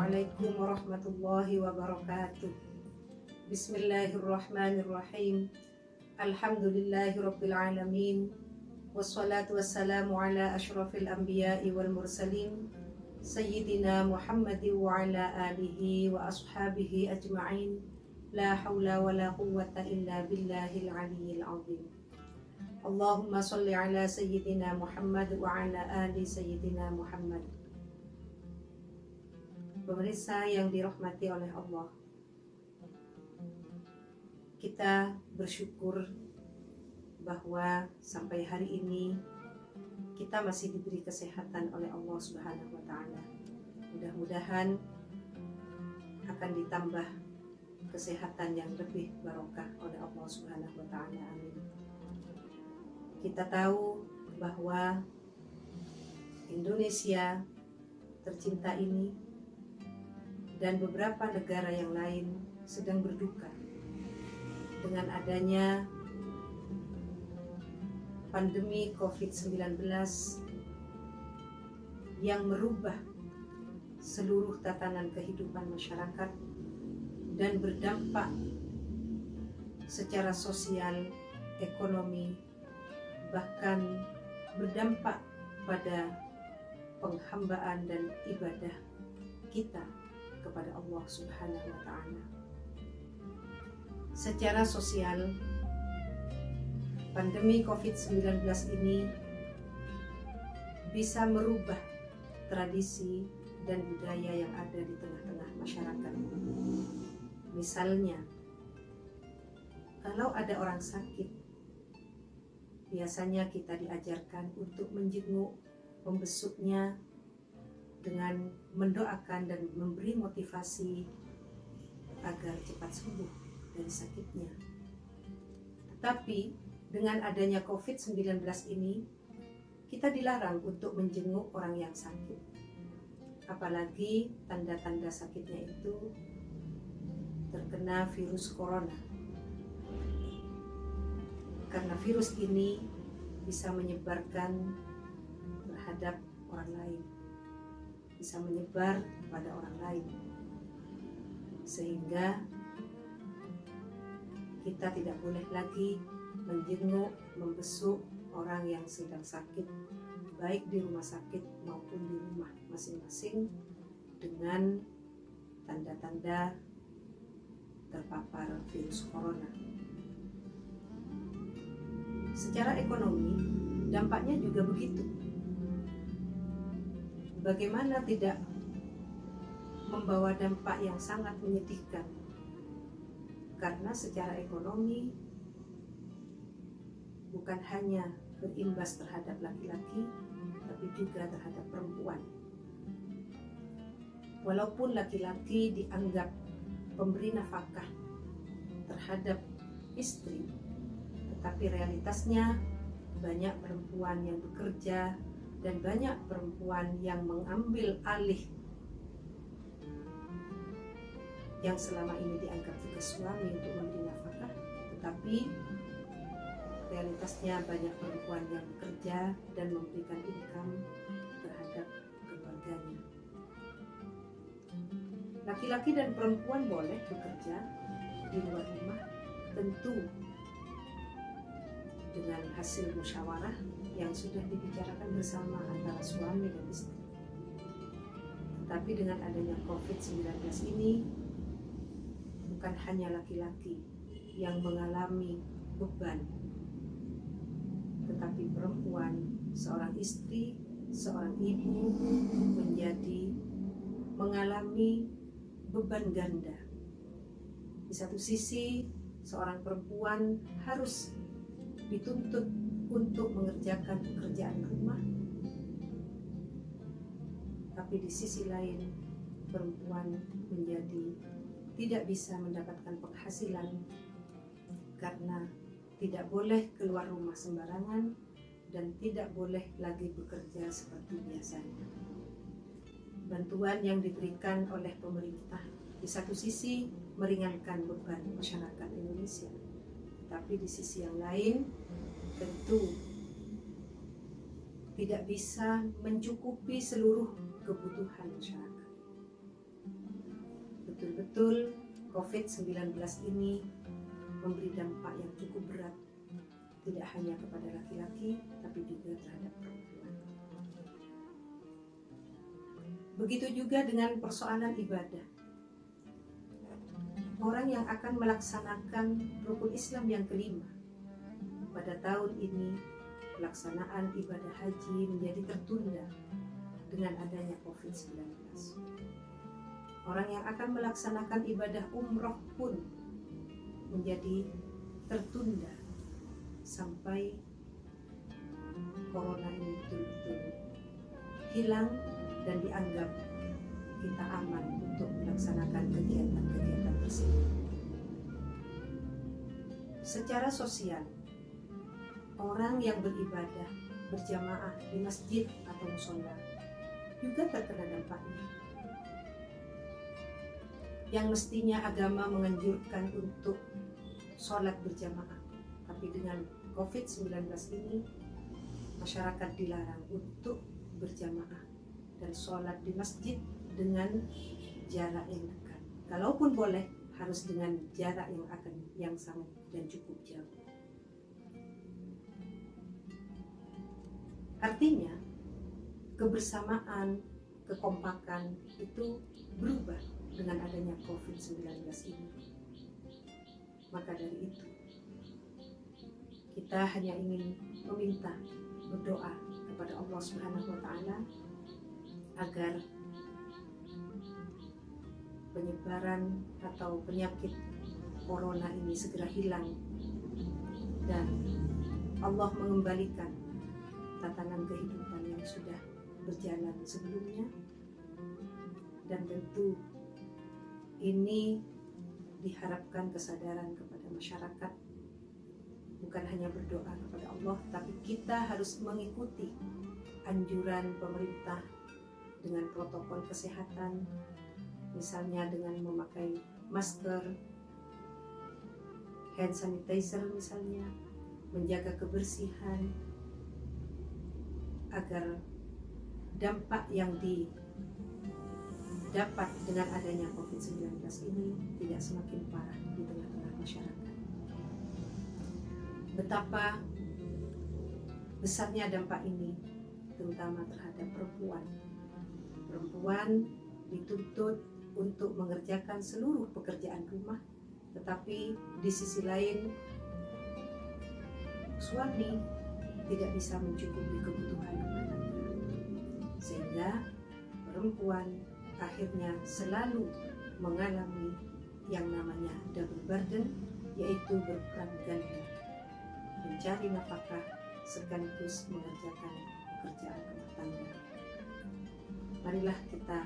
Assalamualaikum warahmatullahi wabarakatuh. Bismillahirrahmanirrahim. Alhamdulillahirabbil alamin. Wassalatu wassalamu ala asyrafil anbiya'i wal mursalin Sayyidina Muhammadin wa ala alihi wa ashabihi ajma'in. La hawla wa la quwwata illa billahil aliyyil azim. Allahumma salli ala Sayyidina Muhammad wa ala ali Sayyidina Muhammad. Pemirsa yang dirahmati oleh Allah, kita bersyukur bahwa sampai hari ini kita masih diberi kesehatan oleh Allah Subhanahu wa Ta'ala. Mudah-mudahan akan ditambah kesehatan yang lebih barokah oleh Allah Subhanahu wa Ta'ala. Amin. Kita tahu bahwa Indonesia tercinta ini dan beberapa negara yang lain sedang berduka dengan adanya pandemi COVID-19 yang merubah seluruh tatanan kehidupan masyarakat dan berdampak secara sosial, ekonomi, bahkan berdampak pada penghambaan dan ibadah kita kepada Allah Subhanahu wa Ta'ala. Secara sosial, pandemi COVID-19 ini bisa merubah tradisi dan budaya yang ada di tengah-tengah masyarakat. Misalnya, kalau ada orang sakit, biasanya kita diajarkan untuk menjenguk, membesuknya dengan mendoakan dan memberi motivasi agar cepat sembuh dari sakitnya. Tetapi dengan adanya COVID-19 ini, kita dilarang untuk menjenguk orang yang sakit. Apalagi tanda-tanda sakitnya itu terkena virus corona. Karena virus ini bisa menyebarkan terhadap orang lain, bisa menyebar pada orang lain, sehingga kita tidak boleh lagi menjenguk, membesuk orang yang sedang sakit, baik di rumah sakit maupun di rumah masing-masing dengan tanda-tanda terpapar virus corona. Secara ekonomi, dampaknya juga begitu. Bagaimana tidak membawa dampak yang sangat menyedihkan, karena secara ekonomi bukan hanya berimbas terhadap laki-laki, tapi juga terhadap perempuan. Walaupun laki-laki dianggap pemberi nafkah terhadap istri, tetapi realitasnya banyak perempuan yang bekerja dan banyak perempuan yang mengambil alih yang selama ini dianggap juga suami untuk memberi nafkah, tetapi realitasnya banyak perempuan yang bekerja dan memberikan income terhadap keluarganya. Laki-laki dan perempuan boleh bekerja di luar rumah, tentu dengan hasil musyawarah yang sudah dibicarakan bersama antara suami dan istri. Tetapi dengan adanya COVID-19 ini, bukan hanya laki-laki yang mengalami beban, tetapi perempuan, seorang istri, seorang ibu mengalami beban ganda. Di satu sisi, seorang perempuan harus dituntut untuk mengerjakan pekerjaan rumah, tapi di sisi lain perempuan tidak bisa mendapatkan penghasilan karena tidak boleh keluar rumah sembarangan dan tidak boleh lagi bekerja seperti biasanya. Bantuan yang diberikan oleh pemerintah di satu sisi meringankan beban masyarakat Indonesia, tapi di sisi yang lain tentu tidak bisa mencukupi seluruh kebutuhan masyarakat. betul-betul COVID-19 ini memberi dampak yang cukup berat, tidak hanya kepada laki-laki, tapi juga terhadap perempuan. Begitu juga dengan persoalan ibadah. Orang yang akan melaksanakan rukun Islam yang kelima, pada tahun ini pelaksanaan ibadah haji menjadi tertunda dengan adanya COVID-19. Orang yang akan melaksanakan ibadah umroh pun menjadi tertunda sampai corona ini betul-betul hilang dan dianggap kita aman untuk melaksanakan kegiatan-kegiatan tersebut. Secara sosial, orang yang beribadah berjamaah di masjid atau mushola juga terkena dampaknya. Yang mestinya agama menganjurkan untuk sholat berjamaah, tapi dengan COVID-19 ini masyarakat dilarang untuk berjamaah dan sholat di masjid dengan jarak yang dekat. Kalaupun boleh, harus dengan jarak yang sangat dan cukup jauh. Artinya, kebersamaan, kekompakan itu berubah dengan adanya COVID-19 ini. Maka dari itu, kita hanya ingin meminta, berdoa kepada Allah Subhanahu wa Ta'ala agar penyebaran atau penyakit corona ini segera hilang dan Allah mengembalikan tatanan kehidupan yang sudah berjalan sebelumnya. Dan tentu ini diharapkan kesadaran kepada masyarakat, bukan hanya berdoa kepada Allah, tapi kita harus mengikuti anjuran pemerintah dengan protokol kesehatan, misalnya dengan memakai masker, hand sanitizer misalnya, menjaga kebersihan, agar dampak yang didapat dengan adanya COVID-19 ini tidak semakin parah di tengah-tengah masyarakat. Betapa besarnya dampak ini, terutama terhadap perempuan. Perempuan dituntut untuk mengerjakan seluruh pekerjaan rumah, tetapi di sisi lain suami tidak bisa mencukupi kebutuhan rumah tangga, sehingga perempuan akhirnya selalu mengalami yang namanya double burden, yaitu berperan ganda, mencari nafkah sekaligus mengerjakan pekerjaan rumah tangga. Marilah kita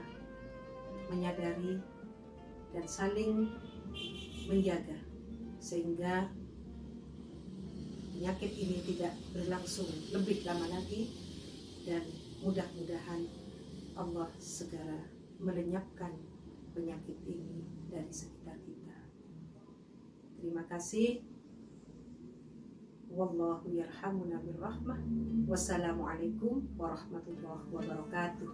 menyadari dan saling menjaga sehingga penyakit ini tidak berlangsung lebih lama lagi, dan mudah-mudahan Allah segera melenyapkan penyakit ini dari sekitar kita. Terima kasih. Wallahu yarhamuna birrahmah. Wassalamualaikum warahmatullahi wabarakatuh.